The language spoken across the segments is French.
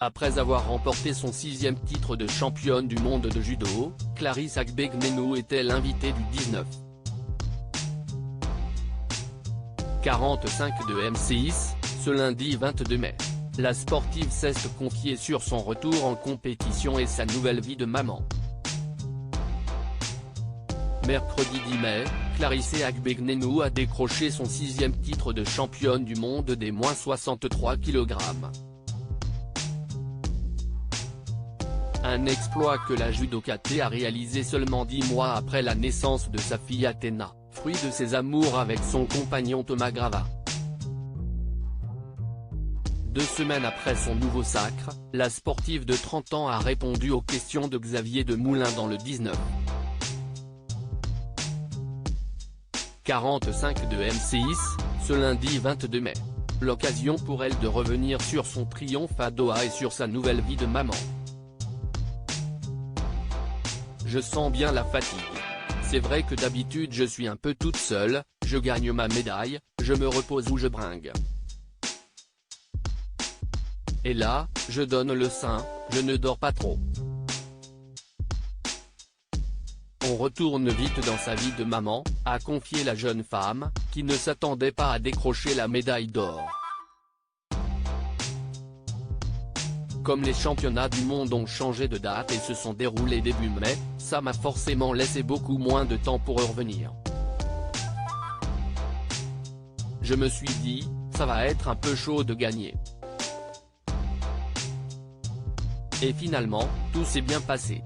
Après avoir remporté son 6e titre de championne du monde de judo, Clarisse Agbegbnenou était l'invitée du 19h45 de M6, ce lundi 22 mai. La sportive s'est confiée sur son retour en compétition et sa nouvelle vie de maman. Mercredi 10 mai, Clarisse Agbegbnenou a décroché son 6e titre de championne du monde des moins 63 kg. Un exploit que la judokate a réalisé seulement 10 mois après la naissance de sa fille Athéna, fruit de ses amours avec son compagnon Thomas Grava. 2 semaines après son nouveau sacre, la sportive de 30 ans a répondu aux questions de Xavier Demoulin dans le 19h45 de M6, ce lundi 22 mai. L'occasion pour elle de revenir sur son triomphe à Doha et sur sa nouvelle vie de maman. Je sens bien la fatigue. C'est vrai que d'habitude je suis un peu toute seule, je gagne ma médaille, je me repose ou je bringue. Et là, je donne le sein, je ne dors pas trop. On retourne vite dans sa vie de maman, a confié la jeune femme, qui ne s'attendait pas à décrocher la médaille d'or. Comme les championnats du monde ont changé de date et se sont déroulés début mai, ça m'a forcément laissé beaucoup moins de temps pour revenir. Je me suis dit, ça va être un peu chaud de gagner. Et finalement, tout s'est bien passé.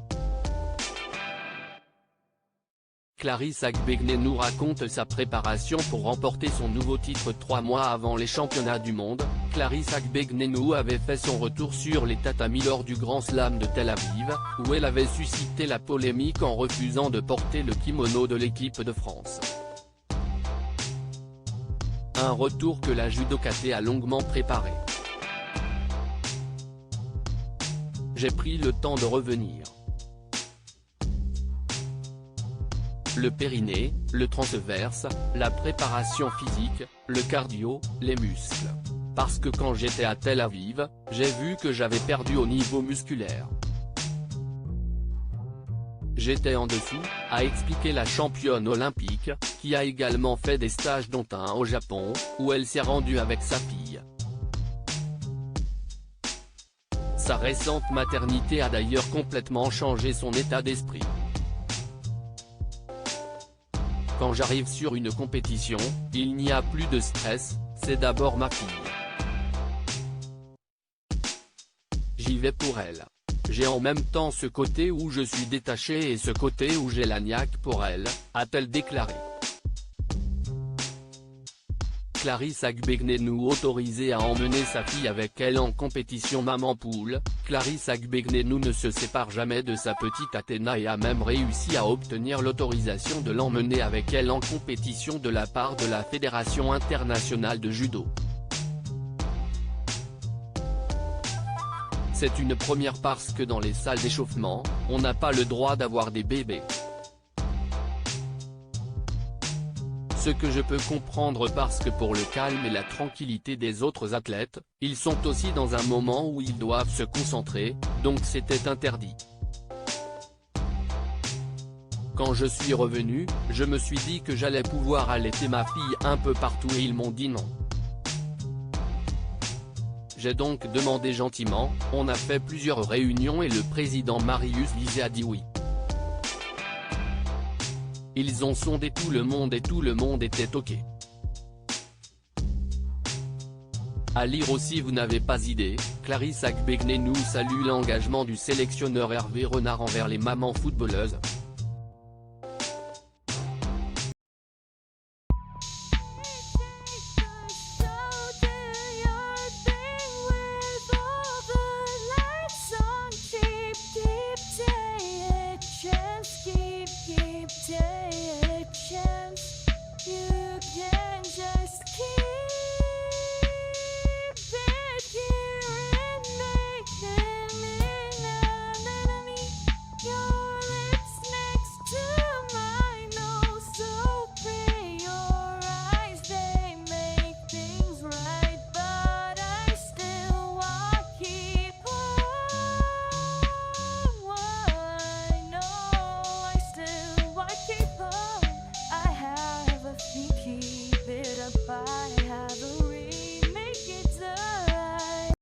Clarisse Agbegbnenou raconte sa préparation pour remporter son nouveau titre 3 mois avant les championnats du monde. Clarisse Agbegbnenou avait fait son retour sur les tatamis lors du Grand Slam de Tel Aviv, où elle avait suscité la polémique en refusant de porter le kimono de l'équipe de France. Un retour que la judokate a longuement préparé. J'ai pris le temps de revenir. Le périnée, le transverse, la préparation physique, le cardio, les muscles. Parce que quand j'étais à Tel Aviv, j'ai vu que j'avais perdu au niveau musculaire. J'étais en dessous, a expliqué la championne olympique, qui a également fait des stages dont un au Japon, où elle s'est rendue avec sa fille. Sa récente maternité a d'ailleurs complètement changé son état d'esprit. Quand j'arrive sur une compétition, il n'y a plus de stress, c'est d'abord ma fille. J'y vais pour elle. J'ai en même temps ce côté où je suis détaché et ce côté où j'ai la niaque pour elle, a-t-elle déclaré. Clarisse Agbegbnenou autorisée à emmener sa fille avec elle en compétition maman poule. Clarisse Agbegbnenou ne se sépare jamais de sa petite Athéna et a même réussi à obtenir l'autorisation de l'emmener avec elle en compétition de la part de la Fédération internationale de judo. C'est une première parce que dans les salles d'échauffement, on n'a pas le droit d'avoir des bébés. Ce que je peux comprendre parce que pour le calme et la tranquillité des autres athlètes, ils sont aussi dans un moment où ils doivent se concentrer, donc c'était interdit. Quand je suis revenu, je me suis dit que j'allais pouvoir allaiter ma fille un peu partout et ils m'ont dit non. J'ai donc demandé gentiment, on a fait plusieurs réunions et le président Marius Vizet a dit oui. Ils ont sondé tout le monde et tout le monde était ok. À lire aussi vous n'avez pas idée, Clarisse Agbegbnenou salue l'engagement du sélectionneur Hervé Renard envers les mamans footballeuses.